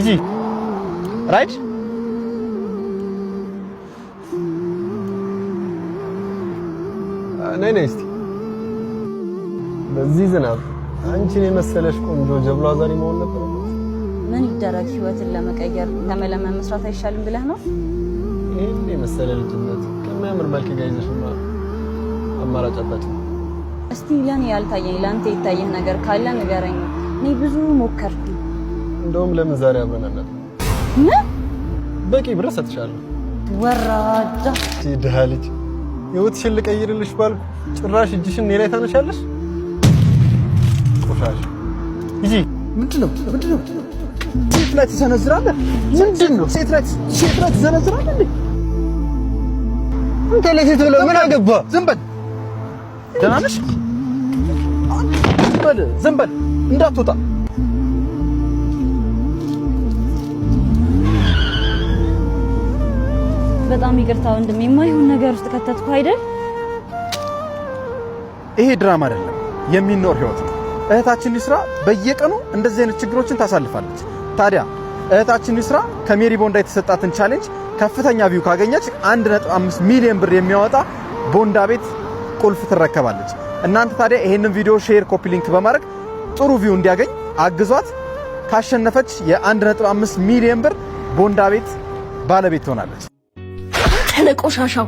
ሂጂ ራይድ ነይ እስቲ በዚህ ዝናብ አንቺን የመሰለሽ ቆንጆ ጀብላ ዛሬ መሆን ነበር። ምን ይደረግ ህይወትን ለመቀየር ከመለመን መስራት አይሻልም ብለህ ነው? ይሄን የመሰለ ልጅነት ከሚያምር መልክ ጋር ይዘሽማ አማራጭ አጣች። እስቲ ለኔ ያልታየኝ ላንተ የታየህ ነገር ካለ ንገረኝ። እኔ ብዙ ሞከርኩ። እንደውም ለምን ዛሬ አብረን አናት? ምን በቂ ብር ሰጥሻለሁ። ወራዳ ድሃ ልጅ ህይወትሽን ልቀይርልሽ ባልኩ ጭራሽ እጅሽን እኔ ላይ ታነሻለሽ። ቆሻሽ ሂጂ። ምንድነው? ሴት ላይ ትሰነዝራለህ? ምንድነው? ሴት ላይ ትሰነዝራለህ እንዴ? አንተ ለሴት ብለህ ምን አገባ? ዝም በል። ደህና ነሽ? ዝም በል እንዳትወጣ። በጣም ይቅርታ ወንድሜ፣ የማይሆን ነገር ውስጥ ከተትኩ አይደል? ይሄ ድራማ አይደለም፣ የሚኖር ህይወት ነው። እህታችን ይስራ በየቀኑ እንደዚህ አይነት ችግሮችን ታሳልፋለች። ታዲያ እህታችን ይስራ ከሜሪ ቦንዳ የተሰጣትን ቻሌንጅ ከፍተኛ ቪው ካገኘች 1.5 ሚሊዮን ብር የሚያወጣ ቦንዳ ቤት ቁልፍ ትረከባለች። እናንተ ታዲያ ይሄንን ቪዲዮ ሼር፣ ኮፒ ሊንክ በማድረግ ጥሩ ቪው እንዲያገኝ አግዟት። ካሸነፈች የ1.5 ሚሊዮን ብር ቦንዳ ቤት ባለቤት ትሆናለች። ተነቆሻሻው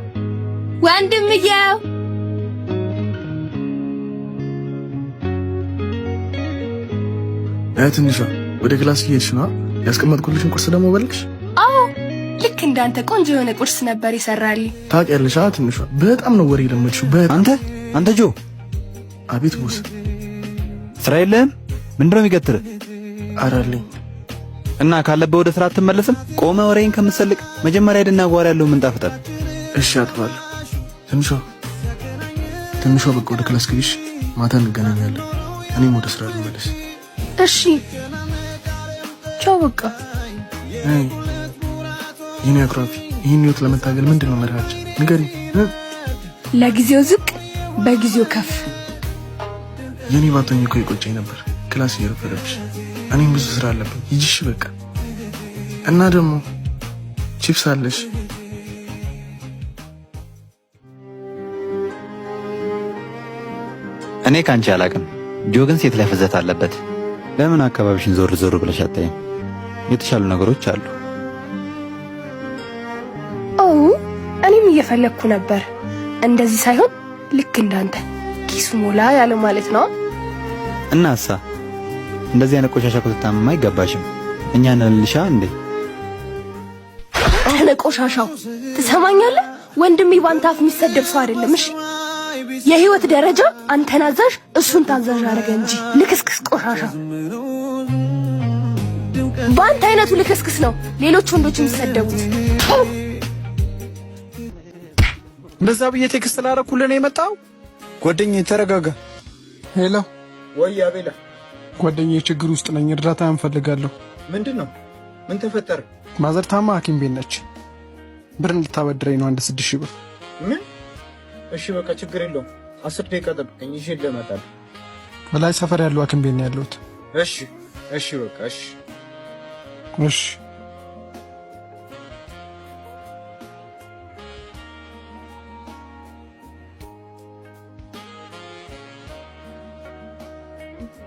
ወንድምዬው ትንሿ ወደ ክላስ እየሄድሽ ነው? ያስቀመጥኩልሽን ቁርስ ደግሞ በልክሽ? አዎ ልክ እንዳንተ ቆንጆ የሆነ ቁርስ ነበር ይሰራልኝ። ታውቂያለሽ ትንሿ በጣም ነው ወሬ ለመድሽው። አንተ ጆ። አቤት ቦስ። ስራ የለህም? ምንድነው የሚገትርህ? አራልኝ እና ካለበት ወደ ስራ አትመለስም? ቆመ ወሬን ከምትሰልቅ መጀመሪያ ሄድና ጓሮ ያለው ምንጣፍ ጠብ። እሺ አጥባለሁ። ትንሿ በቃ ወደ ክላስ ግቢሽ፣ ማታ እንገናኛለን። እኔም ወደ ስራ ልመለስ። እሺ ቻው በቃ። የኔ አኩራፊ፣ ይህን ህይወት ለመታገል ምንድነው መርሃችን? ንገሪኝ። ለጊዜው ዝቅ በጊዜው ከፍ። የኔ ባቶኝ እኮ ይቆጨኝ ነበር ክላስ እየረፈደብሽ። እኔም ብዙ ስራ አለብኝ። ሂጂሽ በቃ። እና ደግሞ ቺፕስ አለሽ። እኔ ካንቺ አላቅም። ጆ ግን ሴት ላይ ፍዘት አለበት። ለምን አካባቢሽን ዞር ዞር ብለሽ አታይም? የተሻሉ ነገሮች አሉ። እኔም እየፈለግኩ ነበር። እንደዚህ ሳይሆን ልክ እንዳንተ ኪሱ ሞላ ያለ ማለት ነው። እናሳ እንደዚህ አይነት ቆሻሻ ኩትታማ አይገባሽም። እኛ ነልልሻ እንዴ? ተነቆሻሻው ትሰማኛለህ? ወንድሜ ባንተ አፍ የሚሰደብ ሰው አይደለም። እሺ የህይወት ደረጃ አንተን አዛዥ እሱን ታዛዥ አደረገ እንጂ ልክስክስ ቆሻሻ። በአንተ አይነቱ ልክስክስ ነው ሌሎች ወንዶች የሚሰደቡት። እንደዛ ብዬ ቴክስት ላደረኩልህ ነው የመጣው። ጓደኛዬ ተረጋጋ። ሄሎ። ወይ አቤላ። ጓደኛዬ ችግር ውስጥ ነኝ፣ እርዳታ እንፈልጋለሁ። ምንድነው? ምን ተፈጠረ? ማዘር ታማ ሐኪም ቤት ነች። ብር እንድታበድረኝ ነው 1.6 ብር። ምን? እሺ በቃ ችግር የለውም። 10 ደቂቃ ጠብቀኝ ይዤ እመጣለሁ። በላይ ሰፈር ያለው ሐኪም ቤት ነው ያለሁት። እሺ በቃ እሺ።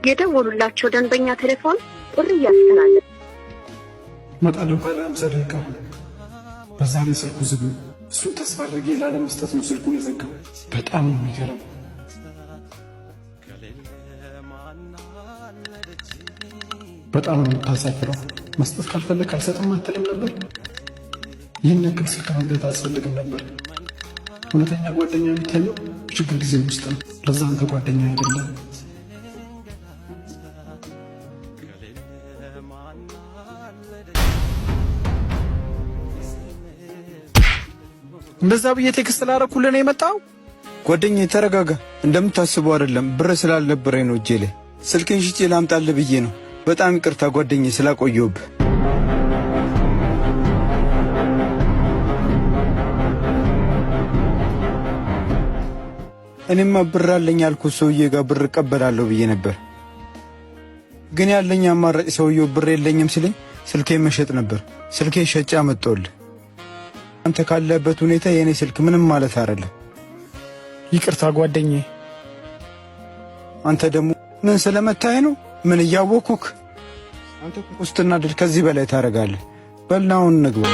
የደወሉላቸው ደንበኛ ቴሌፎን ጥሪ እያስተላለፈ እመጣለሁ ባለ 50 ደቂቃ። በዛ ላይ ስልኩ ዝግ ነው። እሱን ተስፋ አድርጌ ላለመስጠት ነው ስልኩን የዘጋው። በጣም ነው የሚገርም። በጣም ነው የምታሳፍረው። መስጠት ካልፈለግ አልሰጥም አትልም ነበር? ይህን ያክል ስልክ ማግኘት አያስፈልግም ነበር። እውነተኛ ጓደኛ የሚታየው ችግር ጊዜ ውስጥ ነው። ለዛ አንተ ጓደኛ አይደለም። እንደዛ ብዬ ቴክስት ላደረኩልህ ነው የመጣው። ጓደኛዬ ተረጋጋ። እንደምታስበው አይደለም። ብር ስላልነበረኝ ነው እጄ ላይ። ስልክን ሽጬ ላምጣልህ ብዬ ነው። በጣም ይቅርታ ጓደኛዬ ስላቆየሁብህ። እኔማ ብር አለኝ ያልኩት ሰውዬ ጋር ብር እቀበላለሁ ብዬ ነበር። ግን ያለኝ አማራጭ ሰውዬው ብር የለኝም ሲለኝ ስልኬን መሸጥ ነበር። ስልኬን ሸጬ አመጣሁልህ። አንተ ካለበት ሁኔታ የኔ ስልክ ምንም ማለት አይደለም። ይቅርታ ጓደኛዬ። አንተ ደግሞ ምን ስለመታኝ ነው? ምን እያወኩክ? አንተ ውስጥና ድል ከዚህ በላይ ታደርጋለህ። በልናውን ንግባ።